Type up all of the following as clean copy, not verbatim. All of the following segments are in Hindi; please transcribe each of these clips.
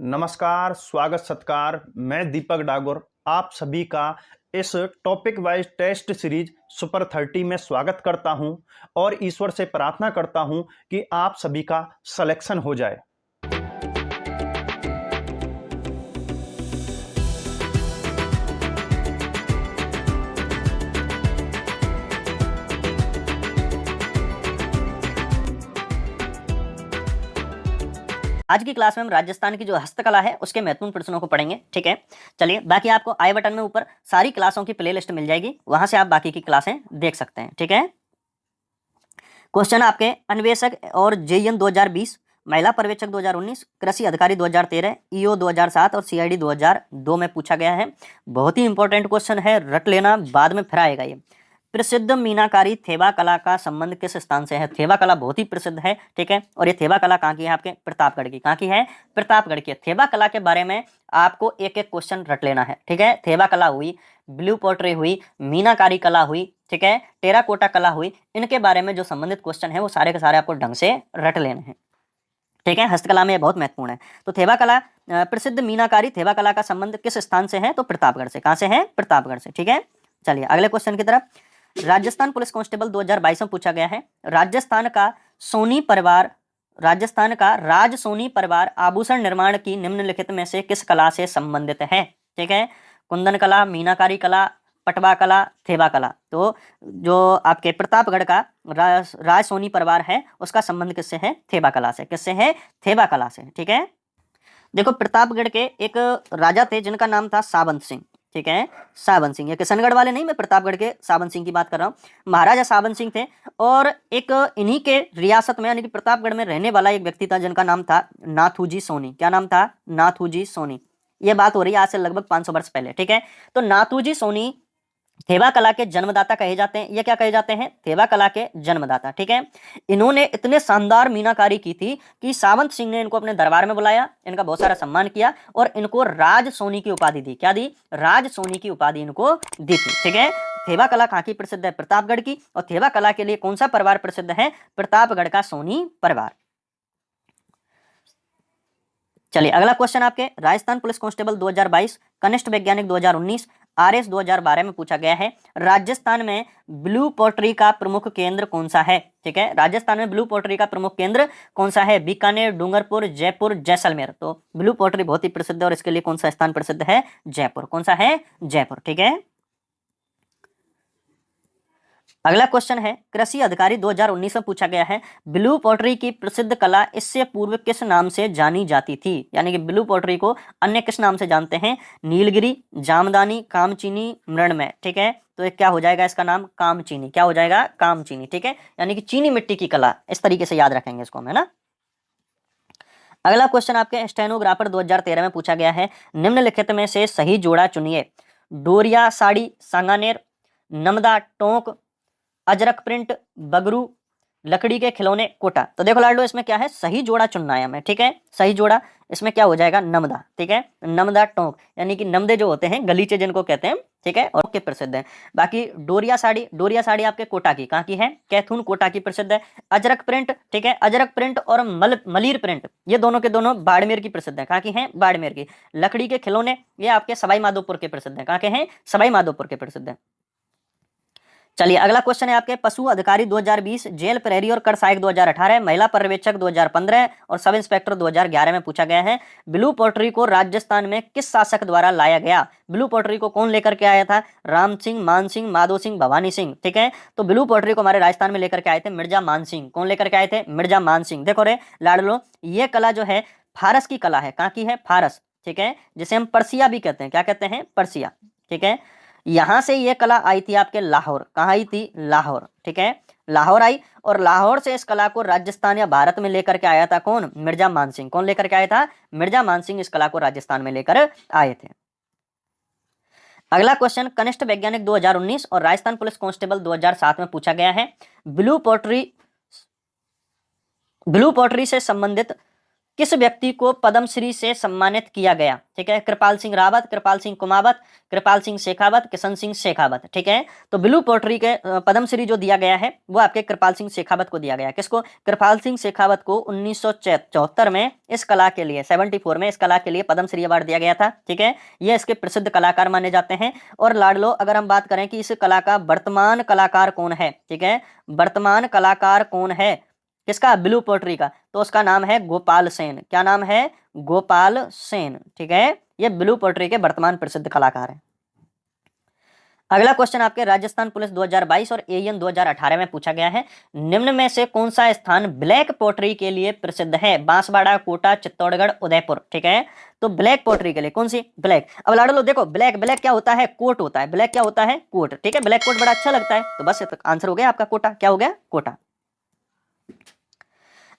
नमस्कार, स्वागत सत्कार। मैं दीपक डागोर आप सभी का इस topic wise test series super 30 में स्वागत करता हूं और ईश्वर से प्रार्थना करता हूं कि आप सभी का सिलेक्शन हो जाए। आज की क्लास में हम राजस्थान की जो हस्तकला है उसके महत्वपूर्ण प्रश्नों को पढ़ेंगे। ठीक है, चलिए। बाकी आपको आई बटन में ऊपर सारी क्लासों की प्लेलिस्ट मिल जाएगी, वहां से आप बाकी की क्लासें देख सकते हैं। ठीक है, क्वेश्चन आपके अन्वेषक और जेईएन 2020, महिला पर्यवेक्षक 2019, कृषि अधिकारी 2013, ईओ 2007 और सीआईडी 2002 में पूछा गया है। बहुत ही इंपॉर्टेंट क्वेश्चन है, रट लेना, बाद में फिर आएगा ये। प्रसिद्ध मीनाकारी थेबा कला का संबंध किस स्थान से है? थेबा कला बहुत ही प्रसिद्ध है। ठीक है, और ये थेबा कला कहाँ की है? आपके प्रतापगढ़ की। कहाँ की है? प्रतापगढ़ की। थेबा कला के बारे में आपको एक एक क्वेश्चन रट लेना है। ठीक है, थेबा कला हुई, ब्लू पोट्री हुई, मीनाकारी कला हुई, ठीक है, टेराकोटा कला हुई, इनके बारे में जो संबंधित क्वेश्चन है वो सारे के सारे आपको ढंग से रट लेने हैं। ठीक है, हस्तकला में ये बहुत महत्वपूर्ण है। तो थेबा कला, प्रसिद्ध मीनाकारी थेबा कला का संबंध किस स्थान से है? तो प्रतापगढ़ से। कहां से है? प्रतापगढ़ से। ठीक है, चलिए अगले क्वेश्चन की तरफ। राजस्थान पुलिस कांस्टेबल 2022 में पूछा गया है। राजस्थान का राज सोनी परिवार आभूषण निर्माण की निम्नलिखित में से किस कला से संबंधित है? ठीक है, कुंदन कला, मीनाकारी कला, पटवा कला, थेबा कला। तो जो आपके प्रतापगढ़ का राज सोनी परिवार है उसका संबंध किससे है? थेबा कला से। किससे है? थेबा कला से। ठीक है, देखो प्रतापगढ़ के एक राजा थे जिनका नाम था सावंत सिंह। ठीक है, सावंत सिंह, ये किशनगढ़ वाले नहीं, मैं प्रतापगढ़ के सावंत सिंह की बात कर रहा हूँ। महाराजा सावंत सिंह थे और एक इन्हीं के रियासत में यानी कि प्रतापगढ़ में रहने वाला एक व्यक्ति था जिनका नाम था नाथूजी सोनी। क्या नाम था? नाथूजी सोनी। ये बात हो रही है आज से लगभग 500 वर्ष पहले। ठीक है, तो नाथूजी सोनी थेबा कला के जन्मदाता कहे जाते हैं। ये क्या कहे जाते हैं? थेबा कला के जन्मदाता। ठीक है, इन्होंने इतने शानदार मीनाकारी की थी कि सावंत सिंह ने इनको अपने दरबार में बुलाया, इनका बहुत सारा सम्मान किया और इनको राज सोनी की उपाधि दी। क्या दी? राज सोनी की उपाधि इनको दी थी। ठीक है, थेबा कला कहाँ की प्रसिद्ध है? प्रतापगढ़ की। और थेबा कला के लिए कौन सा परिवार प्रसिद्ध है? प्रतापगढ़ का सोनी परिवार। चलिए अगला क्वेश्चन आपके राजस्थान पुलिस कांस्टेबल 2022, कनिष्ठ वैज्ञानिक 2019, आरएस 2012 में पूछा गया है। राजस्थान में ब्लू पोट्री का प्रमुख केंद्र कौन सा है? ठीक है, राजस्थान में ब्लू पोट्री का प्रमुख केंद्र कौन सा है? बीकानेर, डूंगरपुर, जयपुर, जैसलमेर। तो ब्लू पोट्री बहुत ही प्रसिद्ध है और इसके लिए कौन सा स्थान प्रसिद्ध है? जयपुर। कौन सा है? जयपुर। ठीक है, अगला क्वेश्चन है कृषि अधिकारी 2019 में पूछा गया है। ब्लू पोट्री की प्रसिद्ध कला इससे पूर्व किस नाम से जानी जाती थी? यानी कि ब्लू पोट्री को अन्य किस नाम से जानते हैं? नीलगिरी, जामदानी, कामचीनी, मृणमय। ठीक है, तो एक क्या हो जाएगा इसका नाम? कामचीनी। क्या हो जाएगा? कामचीनी। ठीक है, यानी कि चीनी मिट्टी की कला, इस तरीके से याद रखेंगे इसको हम, है ना। अगला क्वेश्चन आपके स्टेनोग्राफर 2013 में पूछा गया है। निम्नलिखित में से सही जोड़ा चुनिए। डोरिया साड़ी, सांगानेर, नमदा टोंक, अजरक प्रिंट, बगरू, लकड़ी के खिलौने, कोटा। तो देखो लाडलो, इसमें क्या है? सही जोड़ा चुनना है हमें। ठीक है, सही जोड़ा इसमें क्या हो जाएगा? नमदा। ठीक है, नमदा टोंक, यानी कि नमदे जो होते हैं, गलीचे जिनको कहते हैं। ठीक है, और के प्रसिद्ध है। बाकी डोरिया साड़ी आपके कोटा की। कहाँ की है? कैथून, कोटा की प्रसिद्ध है। अजरक प्रिंट, ठीक है, अजरक प्रिंट और मलीर प्रिंट, ये दोनों के दोनों बाड़मेर की प्रसिद्ध है। कहाँ की है? बाड़मेर की। लकड़ी के खिलौने ये आपके सवाई माधोपुर के प्रसिद्ध है। कहाँ के हैं? सवाई माधोपुर के प्रसिद्ध है। चलिए अगला क्वेश्चन है आपके पशु अधिकारी 2020, जेल प्रहरी और कर सहायक 2018, महिला पर्यवेक्षक 2015 और सब इंस्पेक्टर 2011 में पूछा गया है। ब्लू पोट्री को राजस्थान में किस शासक द्वारा लाया गया? ब्लू पोट्री को कौन लेकर के आया था? राम सिंह, मान सिंह, माधो सिंह, भवानी सिंह। ठीक है, तो ब्लू पोट्री को हमारे राजस्थान में लेकर के आए थे मिर्जा मान सिंह। कौन लेकर के आए थे? मिर्जा मान सिंह। देखो रे लाडलो, ये कला जो है फारस की कला है। कहाँ की है? फारस। ठीक है, जिसे हम पर्सिया भी कहते हैं। क्या कहते हैं? पर्सिया। ठीक है, यहां से ये कला आई थी आपके लाहौर। कहाँ आई थी? लाहौर। ठीक है, लाहौर आई और लाहौर से इस कला को राजस्थान या भारत में लेकर के आया था कौन? मिर्जा मान सिंह। कौन लेकर के आया था? मिर्जा मान सिंह इस कला को राजस्थान में लेकर आए थे। अगला क्वेश्चन कनिष्ठ वैज्ञानिक 2019 और राजस्थान पुलिस कांस्टेबल 2007 में पूछा गया है। ब्लू पोट्री से संबंधित किस व्यक्ति को पद्मश्री से सम्मानित किया गया? ठीक है, कृपाल सिंह रावत, कृपाल सिंह कुमावत, कृपाल सिंह शेखावत, किशन सिंह शेखावत। ठीक है, तो ब्लू पोट्री के पद्मश्री जो दिया गया है वो आपके कृपाल सिंह शेखावत को दिया गया। किसको? कृपाल सिंह शेखावत को 1974 में इस कला के लिए, 74 में इस कला के लिए पद्मश्री अवार्ड दिया गया था। ठीक है, ये इसके प्रसिद्ध कलाकार माने जाते हैं। और लाडलो, अगर हम बात करें कि इस कला का वर्तमान कलाकार कौन है, ठीक है, वर्तमान कलाकार कौन है किसका? ब्लू पोट्री का, तो उसका नाम है गोपाल सेन। क्या नाम है? गोपाल सेन। ठीक है, ये ब्लू पोट्री के वर्तमान प्रसिद्ध कलाकार हैं। अगला क्वेश्चन आपके राजस्थान पुलिस 2022 और एएन 2018 में पूछा गया है, निम्न में से कौन सा स्थान ब्लैक पोट्री के लिए प्रसिद्ध है? बांसवाड़ा, कोटा, चित्तौड़गढ़, उदयपुर। ठीक है, तो ब्लैक पोट्री के लिए कौन सी? ब्लैक। अब लाडलो देखो, ब्लैक ब्लैक क्या होता है? कोट होता है। ब्लैक क्या होता है? कोट। ठीक है, ब्लैक कोट बड़ा अच्छा लगता है, तो बस आंसर हो गया आपका कोटा। क्या हो गया? कोटा।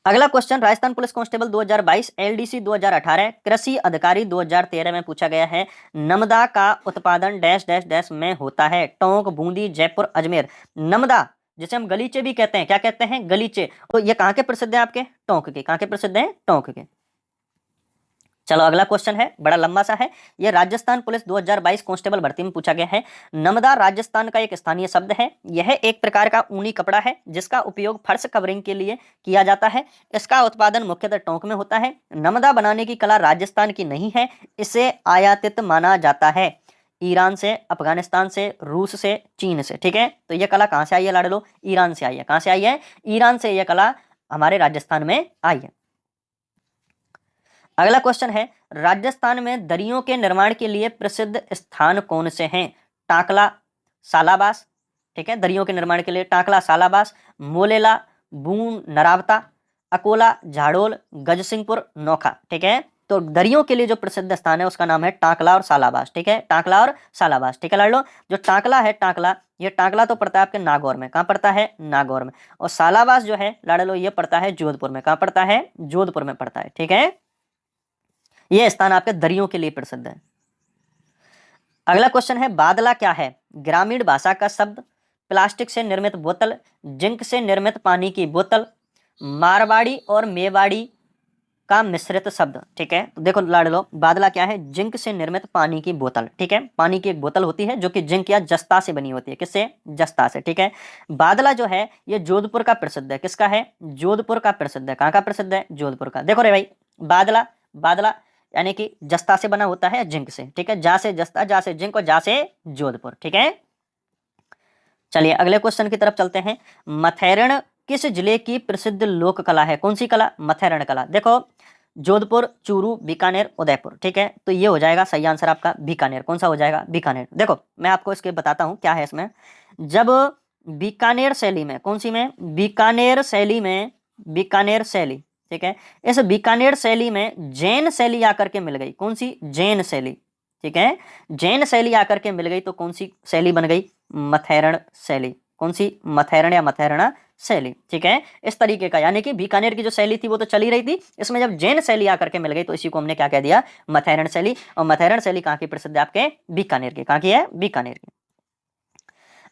अगला question Rajasthan police constable 2022, LDC 2018, कृषि अधिकारी 2013 में पूछा गया है, नमदा का उत्पादन डैश डैश डैश में होता है? टोंक, बूंदी, जयपुर, अजमेर। नमदा जिसे हम गलीचे भी कहते हैं, क्या कहते हैं? गलीचे। तो ये कहाँ के प्रसिद्ध है? आपके टोंक के। कहाँ के प्रसिद्ध है? टोंक के। चलो अगला क्वेश्चन है, बड़ा लंबा सा है, ये राजस्थान पुलिस 2022 कांस्टेबल भर्ती में पूछा गया है। नमदा राजस्थान का एक स्थानीय शब्द है। यह एक प्रकार का ऊनी कपड़ा है जिसका उपयोग फर्श कवरिंग के लिए किया जाता है। इसका उत्पादन मुख्यतः टोंक में होता है। नमदा बनाने की कला राजस्थान की नहीं है, इसे आयातित माना जाता है ईरान से, अफगानिस्तान से, रूस से, चीन से। ठीक है, तो यह कला कहाँ से आई है लाडलो? ईरान से आई है। कहाँ से आई है? ईरान से यह कला हमारे राजस्थान में आई है। अगला क्वेश्चन है, राजस्थान में दरियों के निर्माण के लिए प्रसिद्ध स्थान कौन से हैं? टाकला, सालाबास। ठीक है, दरियों के निर्माण के लिए टाकला, सालाबास, मोलेला, बून, नरावता, अकोला, झाड़ोल, गजसिंहपुर, नोखा। ठीक है, तो दरियों के लिए जो प्रसिद्ध स्थान है उसका नाम है टाकला और सालाबास। ठीक है, टाकला और सालाबास। ठीक है लाड लो, जो टाकला है, टाकला, ये टाकला तो पड़ता है आपके नागौर में। कहाँ पड़ता है? नागौर में। और सालाबास जो है लाड लो, ये पड़ता है जोधपुर में। कहाँ पड़ता है? जोधपुर में पड़ता है। ठीक है, यह स्थान आपके दरियों के लिए प्रसिद्ध है। अगला क्वेश्चन है, बादला क्या है? ग्रामीण भाषा का शब्द, प्लास्टिक से निर्मित बोतल, जिंक से निर्मित पानी की बोतल, मारवाड़ी और मेवाड़ी का मिश्रित शब्द। ठीक है, तो देखो लाड लो, बादला क्या है? जिंक से निर्मित पानी की बोतल। ठीक है, पानी की एक बोतल होती है जो कि जिंक या जस्ता से बनी होती है। किससे? जस्ता से। ठीक है, बादला जो है ये जोधपुर का प्रसिद्ध है। किसका है? जोधपुर का प्रसिद्ध है। कहाँ का प्रसिद्ध है? जोधपुर का। देखो रे भाई, बादला, बादला यानी कि जस्ता से बना होता है, जिंक से। ठीक है, जा से जस्ता, जा से जिंक और जा से जोधपुर। ठीक है, चलिए अगले क्वेश्चन की तरफ चलते हैं। मथेरण किस जिले की प्रसिद्ध लोक कला है? कौन सी कला? मथेरण कला। देखो, जोधपुर, चूरू, बीकानेर, उदयपुर। ठीक है, तो ये हो जाएगा सही आंसर आपका बीकानेर। कौन सा हो जाएगा? बीकानेर। देखो मैं आपको इसके बताता हूं क्या है इसमें। जब बीकानेर शैली में, कौन सी में? बीकानेर शैली में, बीकानेर शैली। ठीक है, इस बीकानेर शैली में जैन शैली आकर के मिल गई। कौन सी? जैन शैली। ठीक है, जैन शैली आकर के मिल गई तो कौन सी शैली बन गई? मथेरण शैली। कौन सी? मथेरण या मथेरणा शैली। ठीक है, इस तरीके का, यानी कि बीकानेर की जो शैली थी वो तो चली रही थी, इसमें जब जैन शैली आकर के मिल गई तो इसी को हमने क्या कह दिया? मथेरण शैली। और मथेरण शैली कहाँ की प्रसिद्ध है? आपके बीकानेर की। कहाँ की है? बीकानेर की।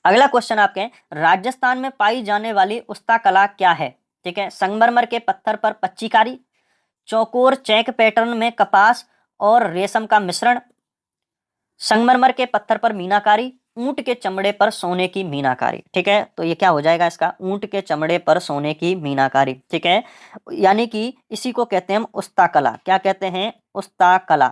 अगला क्वेश्चन आपके, राजस्थान में पाई जाने वाली उस्ता कला क्या है? ठीक है, संगमरमर के पत्थर पर पच्चीकारी, चौकोर चेक पैटर्न में कपास और रेशम का मिश्रण, संगमरमर के पत्थर पर मीनाकारी, ऊंट के चमड़े पर सोने की मीनाकारी। ठीक है, तो ये क्या हो जाएगा इसका? ऊंट के चमड़े पर सोने की मीनाकारी। ठीक है, यानी कि इसी को कहते हैं हम उस्ता कला। क्या कहते हैं? उस्ता कला।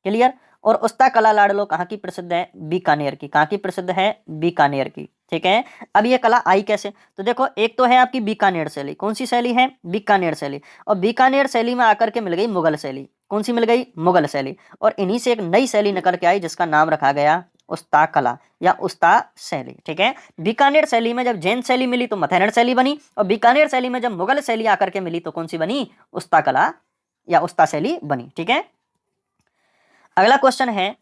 क्लियर? और उस्ता कला लाडलो कहाँ की प्रसिद्ध है? बीकानेर की। कहाँ की प्रसिद्ध है? बीकानेर की। ठीक है, अब ये कला आई कैसे? तो देखो, एक तो है आपकी बीकानेर शैली। कौन सी शैली है? बीकानेर शैली। और बीकानेर शैली में आकर के मिल गई मुगल शैली। कौन सी मिल गई? मुगल शैली। और इन्हीं से एक नई शैली निकल के आई जिसका नाम रखा गया उस्ता कला या उस्ता शैली। ठीक है, बीकानेर शैली में जब जैन शैली मिली तो मथेरण शैली बनी, और बीकानेर शैली में जब मुगल शैली आकर के मिली तो कौन सी बनी? उस्ता कला या उस्ता शैली बनी। ठीक है, अगला क्वेश्चन है,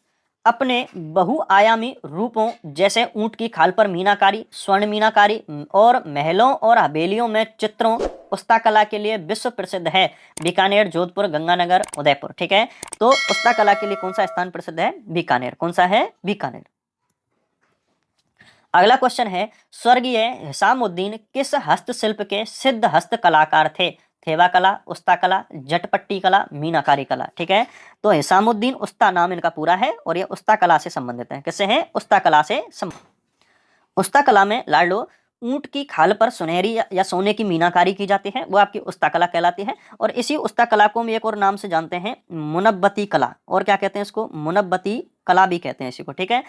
अपने बहुआयामी रूपों जैसे ऊंट की खाल पर मीनाकारी, स्वर्ण मीनाकारी और महलों और हवेलियों में चित्रों उस्ता कला के लिए विश्व प्रसिद्ध है। बीकानेर, जोधपुर, गंगानगर, उदयपुर। ठीक है, तो उस्ता कला के लिए कौन सा स्थान प्रसिद्ध है? बीकानेर। कौन सा है? बीकानेर। अगला क्वेश्चन है, स्वर्गीय हिसामुद्दीन किस हस्तशिल्प के सिद्ध हस्त कलाकार थे? थेवा कला, उस्ता कला, जटपट्टी कला, मीनाकारी कला। ठीक है, तो हिसामुद्दीन उस्ता नाम इनका पूरा है और ये उस्ता कला से संबंधित है। किससे है? उस्ता कला से उस्ता कला में लाडलो ऊंट की खाल पर सुनहरी या सोने की मीनाकारी की जाती है, वो आपकी उस्ता कला कहलाती है। और इसी उस्ता कला को हम एक और नाम से जानते हैं, मुनब्बती कला। और क्या कहते हैं इसको? मुनब्बती कला भी कहते हैं इसी को। ठीक है,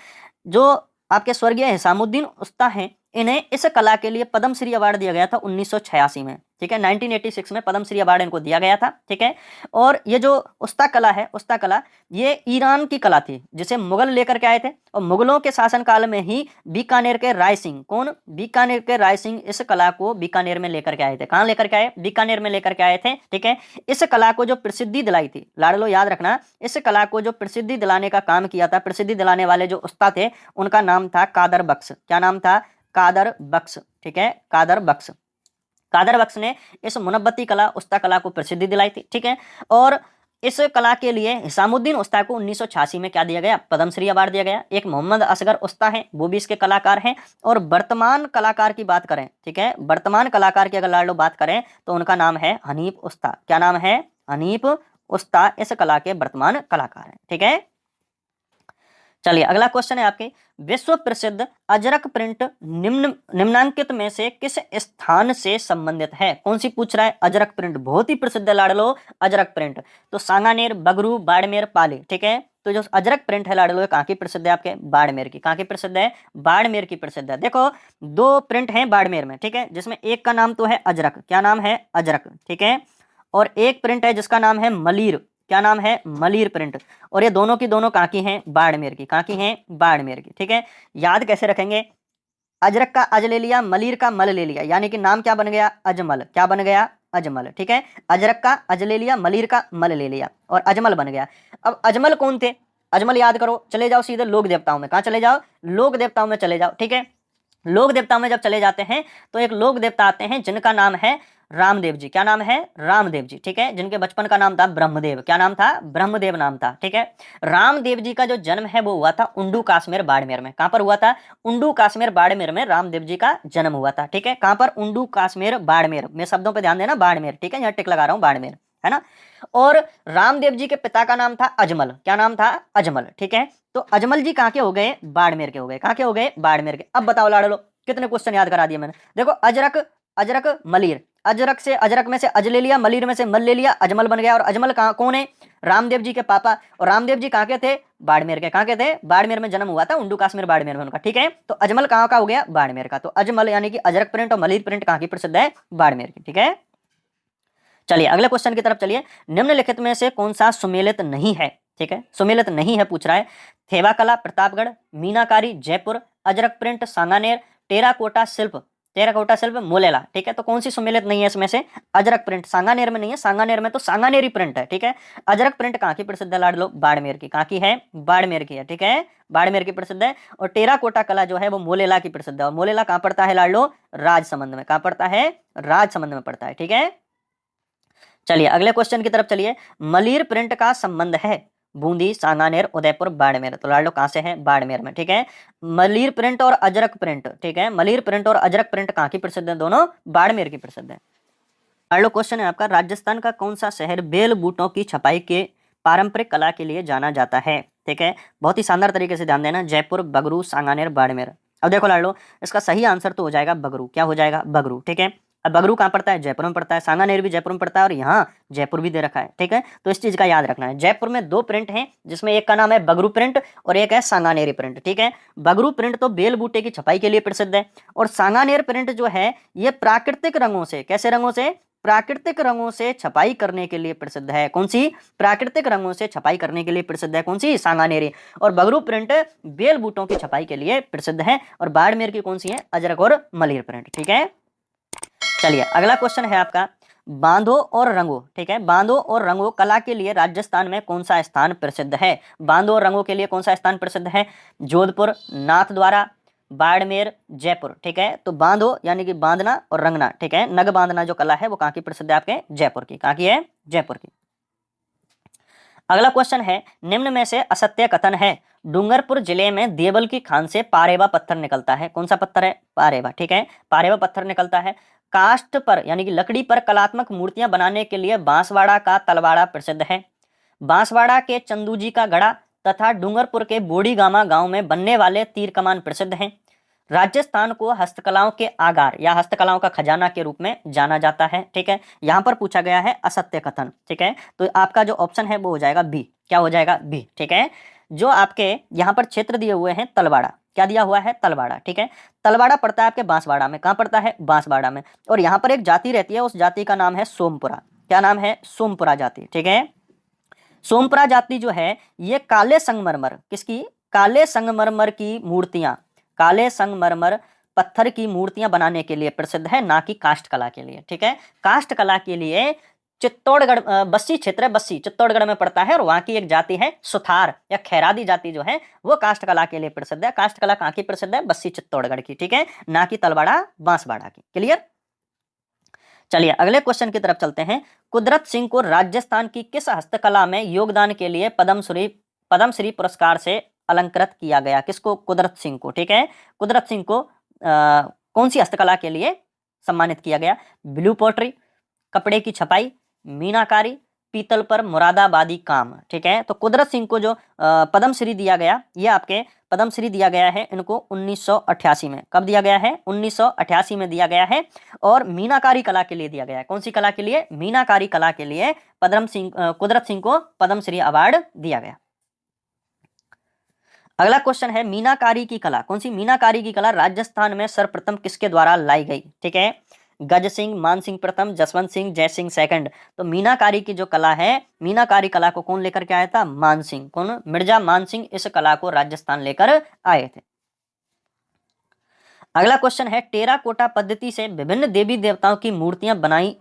जो आपके स्वर्गीय हिसामुद्दीन उस्ता हैं, इन्हें इस कला के लिए पद्मश्री अवार्ड दिया गया था 1986 में। ठीक है, 1986 में पद्मश्री अवार्ड इनको दिया गया था। ठीक है, और ये जो उस्ता कला है, उस्ता कला ये ईरान की कला थी जिसे मुगल लेकर के आए थे, और मुगलों के शासनकाल में ही बीकानेर के राय सिंह, कौन? बीकानेर के राय सिंह इस कला को बीकानेर में लेकर के आए थे। कहाँ लेकर के आए? बीकानेर में लेकर के आए थे। ठीक है, इस कला को जो प्रसिद्धि दिलाई थी, लाडलो याद रखना, इस कला को जो प्रसिद्धि दिलाने का काम किया था, प्रसिद्धि दिलाने वाले जो उस्ताद थे, उनका नाम था कादर बख्श। क्या नाम था? कादर बख्श। ठीक है, कादर बख्श। कादर बख्श ने इस मुनब्बती कला, उस्ता कला को प्रसिद्धि दिलाई थी। ठीक है, और इस कला के लिए हिसामुद्दीन उस्ता को 1986 में क्या दिया गया? पद्मश्री अवार्ड दिया गया। एक मोहम्मद असगर उस्ता है, वो भी इसके कलाकार हैं। और वर्तमान कलाकार की बात करें, ठीक है, वर्तमान कलाकार की अगर लाडलो बात करें तो उनका नाम है हनीफ उस्ता। क्या नाम है? हनीफ उस्ता इस कला के वर्तमान कलाकार हैं। ठीक है, चलिए अगला क्वेश्चन है आपके, विश्व प्रसिद्ध अजरक प्रिंट निम्नांकित में से किस स्थान से संबंधित है? कौन सी पूछ रहा है? अजरक प्रिंट बहुत ही प्रसिद्ध है लाडलो, अजरक प्रिंट। तो सांगानेर, बगरू, बाड़मेर, पाली। ठीक है, तो जो अजरक प्रिंट है लाडलो, कहाँ की प्रसिद्ध है? आपके बाड़मेर की। कहाँ की प्रसिद्ध है? बाड़मेर की प्रसिद्ध है। देखो, दो प्रिंट हैं बाड़मेर में। ठीक है, जिसमें एक का नाम तो है अजरक। क्या नाम है? अजरक। ठीक है, और एक प्रिंट है जिसका नाम है मलीर। क्या नाम है? मलीर प्रिंट। और ये दोनों की दोनों कहाँ की हैं? बाड़मेर की। कहाँ की हैं? बाड़मेर की। ठीक है, याद कैसे रखेंगे? अजरक का अज ले लिया, मलीर का मल ले लिया, यानी कि नाम क्या बन गया? अजमल। क्या बन गया? अजमल। ठीक है, अजरक का अज ले लिया, मलीर का मल ले लिया और अजमल बन गया। अब अजमल कौन थे? अजमल याद करो, चले जाओ सीधे लोक देवताओं में। कहाँ चले जाओ? लोक देवताओं में चले जाओ। ठीक है, लोक देवताओं में जब चले जाते हैं तो एक लोक देवता आते हैं जिनका नाम है रामदेव जी। क्या नाम है? रामदेव जी। ठीक है, जिनके बचपन का नाम था ब्रह्मदेव। क्या नाम था? ब्रह्मदेव नाम था। ठीक है, रामदेव जी का जो जन्म है वो हुआ था उंडू काश्मीर बाड़मेर में। कहां पर हुआ था? उंडू काश्मीर बाड़मेर में रामदेव जी का जन्म हुआ था। ठीक है, कहां पर? उंडू काश्मीर बाड़मेर में। शब्दों पर ध्यान देना, बाड़मेर। ठीक है, यहाँ टिक लगा रहा हूं, बाड़मेर, है ना। और रामदेव जी के पिता का नाम था अजमल। क्या नाम था? अजमल। ठीक है, तो अजमल जी कहाँ के हो गए? बाड़मेर के हो गए। कहाँ के हो गए? बाड़मेर के। अब बताओ लाडलो, कितने क्वेश्चन याद करा दिए मैंने। देखो, अजरक, अजरक, मलीर, अजरक से, अजरक में से अज ले लिया, मलीर में से मल ले लिया, अजमल बन गया। और अजमल कहाँ, कौन है? रामदेव जी के पापा। और रामदेव जी कहाँ के थे? बाड़मेर के। कहाँ के थे? बाड़मेर में जन्म हुआ था, उंडू काश्मीर बाड़मेर में उनका। ठीक है, तो अजमल कहाँ का हो गया? बाड़मेर का। तो अजमल यानी कि अजरक प्रिंट और मलीर प्रिंट कहाँ की प्रसिद्ध है? बाड़मेर की। ठीक है, चलिए अगले क्वेश्चन की तरफ चलिए। निम्नलिखित में से कौन सा सुमेलित नहीं है? ठीक है, सुमेलित नहीं है पूछ रहा है। थेवा कला प्रतापगढ़, मीनाकारी जयपुर, अजरक प्रिंट सांगानेर, टेराकोटा शिल्प, टेराकोटा शिल्प मोलेला। ठीक है, तो कौन सी सुमेलित नहीं है इसमें से? अजरक प्रिंट। सांगानेर में नहीं है, सांगानेर में तो सांगानेरी प्रिंट है। ठीक है, अजरक प्रिंट कहाँ की प्रसिद्ध है लाडलो? बाड़मेर की। कहाँ की है? बाड़मेर की है। ठीक है, बाड़मेर की प्रसिद्ध है। और टेराकोटा कला जो है वो मोलेला की प्रसिद्ध है। और मोलेला कहाँ पड़ता है लाडलो? राजसमंद में। कहाँ पड़ता है? राजसमंद में पड़ता है। ठीक है, चलिए अगले क्वेश्चन की तरफ चलिए। मलीर प्रिंट का संबंध है बूंदी, सांगानेर, उदयपुर, बाड़मेर। तो लाडलो कहाँ से है? बाड़मेर में। ठीक है, मलीर प्रिंट और अजरक प्रिंट, ठीक है, मलीर प्रिंट और अजरक प्रिंट कहाँ की प्रसिद्ध है? दोनों बाड़मेर की प्रसिद्ध है। लाडलो क्वेश्चन है आपका, राजस्थान का कौन सा शहर बेल बूटों की छपाई के पारंपरिक कला के लिए जाना जाता है? ठीक है, बहुत ही शानदार तरीके से ध्यान देना। जयपुर, बगरू, सांगानेर, बाड़मेर। अब देखो लाडलो, इसका सही आंसर तो हो जाएगा बगरू। क्या हो जाएगा? बगरू। ठीक है, अब बगरू कहाँ पड़ता है? जयपुर में पड़ता है। सांगानेर भी जयपुर में पड़ता है और यहाँ जयपुर भी दे रखा है। ठीक है, तो इस चीज का याद रखना है। जयपुर में दो प्रिंट हैं, जिसमें एक का नाम है बगरू प्रिंट और एक है सांगानेरी प्रिंट। ठीक है, बगरू प्रिंट तो बेल बूटे की छपाई के लिए प्रसिद्ध है, और सांगानेर प्रिंट जो है ये प्राकृतिक रंगों से, कैसे रंगों से? प्राकृतिक रंगों से छपाई करने के लिए प्रसिद्ध है। कौन सी? प्राकृतिक रंगों से छपाई करने के लिए प्रसिद्ध है। कौन सी? सांगानेरी। और बगरू प्रिंट बेल बूटों की छपाई के लिए प्रसिद्ध है। और बाड़मेर की कौन सी है? अजरक और मलीर प्रिंट। ठीक है, चलिए अगला क्वेश्चन है आपका, बांधो और रंगो। ठीक है, बांधो और रंगो कला के लिए राजस्थान में कौन सा स्थान प्रसिद्ध है? बांधो और रंगो के लिए कौन सा स्थान प्रसिद्ध है? जोधपुर, नाथद्वारा, बाड़मेर, जयपुर। ठीक है, तो बांधो यानी कि बांधना और रंगना, ठीक है, नग बांधना जो कला है वो कहाँ की प्रसिद्ध है? आपके जयपुर की। कहाँ की है? जयपुर की। अगला क्वेश्चन है, निम्न में से असत्य कथन है। डूंगरपुर जिले में देवल की खान से पारेवा पत्थर निकलता है। कौन सा पत्थर है? पारेवा। ठीक है, पारेवा पत्थर निकलता है। काष्ठ पर यानी कि लकड़ी पर कलात्मक मूर्तियां बनाने के लिए बांसवाड़ा का तलवाड़ा प्रसिद्ध है। बांसवाड़ा के चंदूजी का गढ़ा तथा डूंगरपुर के बोड़ीगामा गांव में बनने वाले तीर कमान प्रसिद्ध हैं। राजस्थान को हस्तकलाओं के आगार या हस्तकलाओं का खजाना के रूप में जाना जाता है। ठीक है, यहां पर पूछा गया है असत्य कथन। ठीक है, तो आपका जो ऑप्शन है वो हो जाएगा बी। क्या हो जाएगा? बी। ठीक है, जो आपके यहाँ पर क्षेत्र दिए हुए हैं तलवाड़ा, क्या दिया हुआ है? तलवाड़ा। ठीक है, तलवाड़ा पड़ता है आपके बांसवाड़ा में। कहाँ पड़ता है? बांसवाड़ा में। और यहाँ पर एक जाति रहती है, उस जाति का नाम है सोमपुरा। क्या नाम है? सोमपुरा जाति। ठीक है, सोमपुरा जाति जो है ये काले संगमरमर, किसकी? काले संगमरमर की मूर्तियां, काले संगमरमर पत्थर की मूर्तियां बनाने के लिए प्रसिद्ध है, ना कि काष्ठ कला के लिए। ठीक है, काष्ठ कला के लिए चित्तौड़गढ़ बस्सी क्षेत्र है, बस्सी चित्तौड़गढ़ में पड़ता है, और वहां की एक जाति है सुथार या खैरादी जाति जो है वो काष्ठ कला के लिए प्रसिद्ध है। काष्ठ कला कहाँ की प्रसिद्ध है? बस्सी चित्तौड़गढ़ की। ठीक है, ना कि तलवाड़ा बांसवाड़ा की। क्लियर? चलिए अगले क्वेश्चन की तरफ चलते हैं। कुदरत सिंह को राजस्थान की किस हस्तकला में योगदान के लिए पद्मश्री पुरस्कार से अलंकृत किया गया? किसको? कुदरत सिंह को। ठीक है, कुदरत सिंह को कौन सी हस्तकला के लिए सम्मानित किया गया? ब्लू पॉटरी, कपड़े की छपाई, मीनाकारी, पीतल पर मुरादाबादी काम। ठीक है, तो कुदरत सिंह को जो पद्मश्री दिया गया, ये आपके पद्मश्री दिया गया है इनको 1988 में। कब दिया गया है? 1988 में दिया गया है, और मीनाकारी कला के लिए दिया गया है। कौन सी कला के लिए? मीनाकारी कला के लिए कुदरत सिंह को पद्मश्री अवार्ड दिया गया। अगला क्वेश्चन है, मीनाकारी की कला, कौन सी मीनाकारी की कला राजस्थान में सर्वप्रथम किसके द्वारा लाई गई? ठीक है, गज सिंह, मान सिंह प्रथम, जसवंत सिंह, जय सिंह सेकंड। तो मीनाकारी की जो कला है, मीनाकारी कला को कौन लेकर के आया था? मान सिंह। कौन? मिर्जा मान सिंह इस कला को राजस्थान लेकर आए थे। अगला क्वेश्चन है, टेराकोटा पद्धति से विभिन्न देवी देवताओं की मूर्तियां बनाई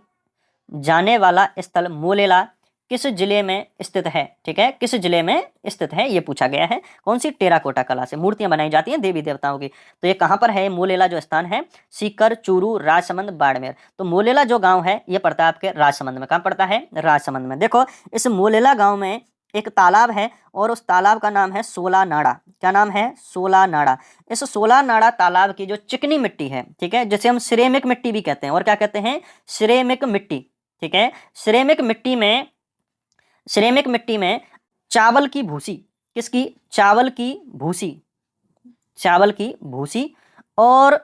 जाने वाला स्थल मोलेला किस जिले में स्थित है? ठीक है, किस जिले में स्थित है ये पूछा गया है। कौन सी? टेराकोटा कला से मूर्तियां बनाई जाती हैं देवी देवताओं की। तो ये कहां पर है? मोलेला जो स्थान है, सीकर, चूरू, राजसमंद, बाड़मेर। तो मोलेला जो गांव है ये पड़ता है आपके राजसमंद में। कहां पड़ता है? राजसमंद में। देखो, इस मोलेला गांव में एक तालाब है, और उस तालाब का नाम है सोला नाड़ा। क्या नाम है? सोला नाड़ा। इस सोला नाड़ा तालाब की जो चिकनी मिट्टी है, ठीक है, जिसे हम सिरेमिक मिट्टी भी कहते हैं, और क्या कहते हैं? सिरेमिक मिट्टी। ठीक है, सिरेमिक मिट्टी में चावल की भूसी, किसकी? चावल की भूसी, चावल की भूसी, और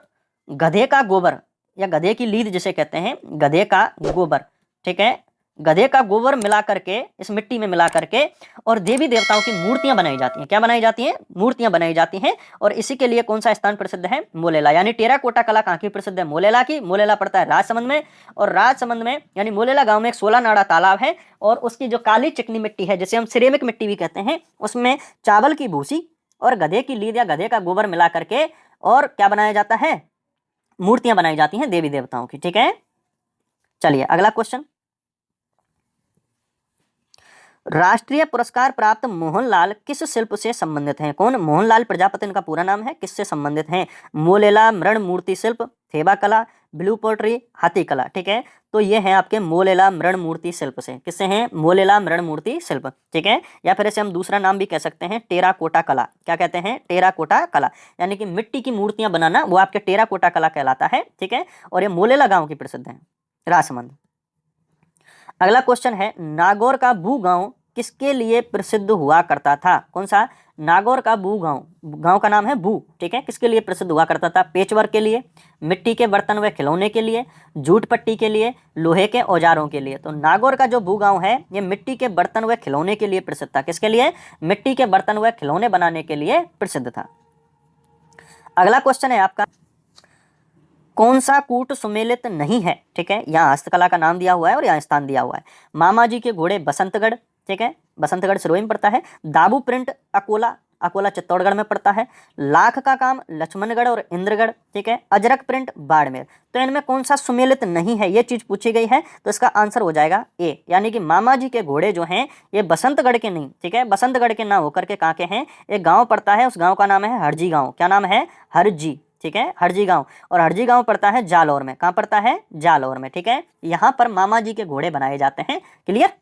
गधे का गोबर या गधे की लीद जिसे कहते हैं, गधे का गोबर। ठीक है, गधे का गोबर मिला करके, इस मिट्टी में मिला करके, और देवी देवताओं की मूर्तियां बनाई जाती हैं। क्या बनाई जाती हैं? मूर्तियां बनाई जाती हैं। और इसी के लिए कौन सा स्थान प्रसिद्ध है? मोलेला। यानी टेराकोटा कला कहाँ की प्रसिद्ध है? मोलेला की। मोलेला पड़ता है राजसमंद में, और राजसमंद में यानी मोलेला गांव में एक सोला नाड़ा तालाब है, और उसकी जो काली चिकनी मिट्टी है, जिसे हम सिरेमिक मिट्टी भी कहते हैं, उसमें चावल की भूसी और गधे की लीद या गधे का गोबर मिला करके, और क्या बनाया जाता है? मूर्तियां बनाई जाती हैं देवी देवताओं की। ठीक है, चलिए अगला क्वेश्चन। राष्ट्रीय पुरस्कार प्राप्त मोहनलाल किस शिल्प से संबंधित हैं? कौन? मोहनलाल प्रजापति इनका पूरा नाम है। किससे संबंधित हैं? मोलेला मृण मूर्ति शिल्प, थेबा कला, ब्लू पोट्री, हाथी कला। ठीक है, तो ये हैं आपके मोलेला मृण मूर्ति शिल्प से। किससे हैं? मोलेला मृण मूर्ति शिल्प। ठीक है, या फिर इसे हम दूसरा नाम भी कह सकते हैं, टेराकोटा कला। क्या कहते हैं? टेराकोटा कला, यानी कि मिट्टी की मूर्तियां बनाना, वो आपके टेराकोटा कला कहलाता है। ठीक है, और ये मोलेला गांव की प्रसिद्ध है, राजसमंद। अगला क्वेश्चन है, नागौर का बू गांव किसके लिए प्रसिद्ध हुआ करता था? कौन सा? नागौर का बू गांव, गांव का नाम है बू। ठीक है, किसके लिए प्रसिद्ध हुआ करता था? पेचवर्क के लिए, मिट्टी के बर्तन व खिलौने के लिए, जूट पट्टी के लिए, लोहे के औजारों के लिए। तो नागौर का जो बू गांव है ये मिट्टी के बर्तन व खिलौने के लिए प्रसिद्ध था। किसके लिए? मिट्टी के बर्तन व खिलौने बनाने के लिए प्रसिद्ध था। अगला क्वेश्चन है आपका, कौन सा कूट सुमेलित नहीं है? ठीक है, यहाँ हस्तकला का नाम दिया हुआ है और यहाँ स्थान दिया हुआ है। मामा जी के घोड़े बसंतगढ़, ठीक है, बसंतगढ़ सिरोही में पड़ता है। दाबू प्रिंट अकोला, अकोला चित्तौड़गढ़ में पड़ता है। लाख का काम लक्ष्मणगढ़ और इंद्रगढ़, ठीक है। अजरक प्रिंट बाड़मेर। तो इनमें कौन सा सुमेलित नहीं है, ये चीज पूछी गई है, तो इसका आंसर हो जाएगा ए, यानी कि मामा जी के घोड़े जो हैं ये बसंतगढ़ के नहीं, ठीक है, बसंतगढ़ के ना होकर के कहाँ के हैं, एक गाँव पड़ता है, उस गाँव का नाम है हरजी गाँव। क्या नाम है? हरजी, ठीक है, हरजी गांव। और हरजी गांव पड़ता है जालौर में। कहां पड़ता है? जालौर में, ठीक है। यहां पर मामा जी के घोड़े बनाए जाते हैं। क्लियर?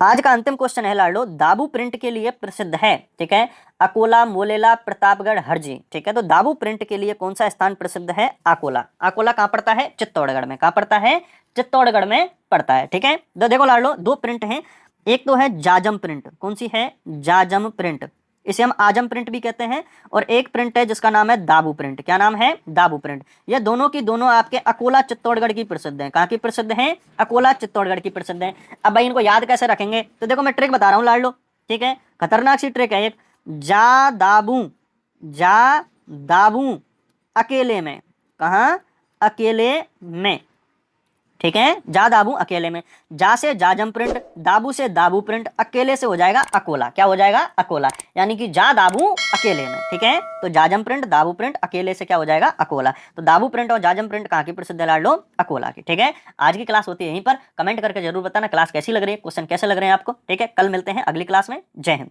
आज का अंतिम क्वेश्चन है लाडो, दाबू प्रिंट के लिए प्रसिद्ध है, ठीक है, अकोला, मोलेला, प्रतापगढ़, हरजी, ठीक है। तो दाबू प्रिंट के लिए कौन सा स्थान प्रसिद्ध है? अकोला। अकोला कहाँ पड़ता है? चित्तौड़गढ़ में। कहाँ पड़ता है? चित्तौड़गढ़ में पड़ता है, ठीक है। तो देखो लाडो, दो प्रिंट हैं, एक तो है जाजम प्रिंट। कौन सी है? जाजम प्रिंट, इसे हम आजम प्रिंट भी कहते हैं। और एक प्रिंट है जिसका नाम है दाबू प्रिंट। क्या नाम है? दाबू प्रिंट। ये दोनों की दोनों आपके अकोला चित्तौड़गढ़ की प्रसिद्ध हैं। कहाँ की प्रसिद्ध हैं? अकोला चित्तौड़गढ़ की प्रसिद्ध हैं। अब भाई इनको याद कैसे रखेंगे? तो देखो मैं ट्रिक बता रहा हूँ लाड लो, ठीक है, खतरनाक सी ट्रिक है एक। जा दाबू अकेले में। कहाँ? अकेले में, ठीक है। जा दाबू अकेले में, जा से जाजम प्रिंट, दाबू से दाबू प्रिंट, अकेले से हो जाएगा अकोला। क्या हो जाएगा? अकोला। यानी कि जा दाबू अकेले में, ठीक है। तो जाजम प्रिंट, दाबू प्रिंट, अकेले से क्या हो जाएगा? अकोला। तो दाबू प्रिंट और जाजम प्रिंट कहाँ की प्रसिद्ध है लाडलो? अकोला की, ठीक है। आज की क्लास होती है यहीं पर। कमेंट करके जरूर बताना क्लास कैसी लग रही है, क्वेश्चन कैसे लग रहे हैं आपको, ठीक है। कल मिलते हैं अगली क्लास में। जय हिंद।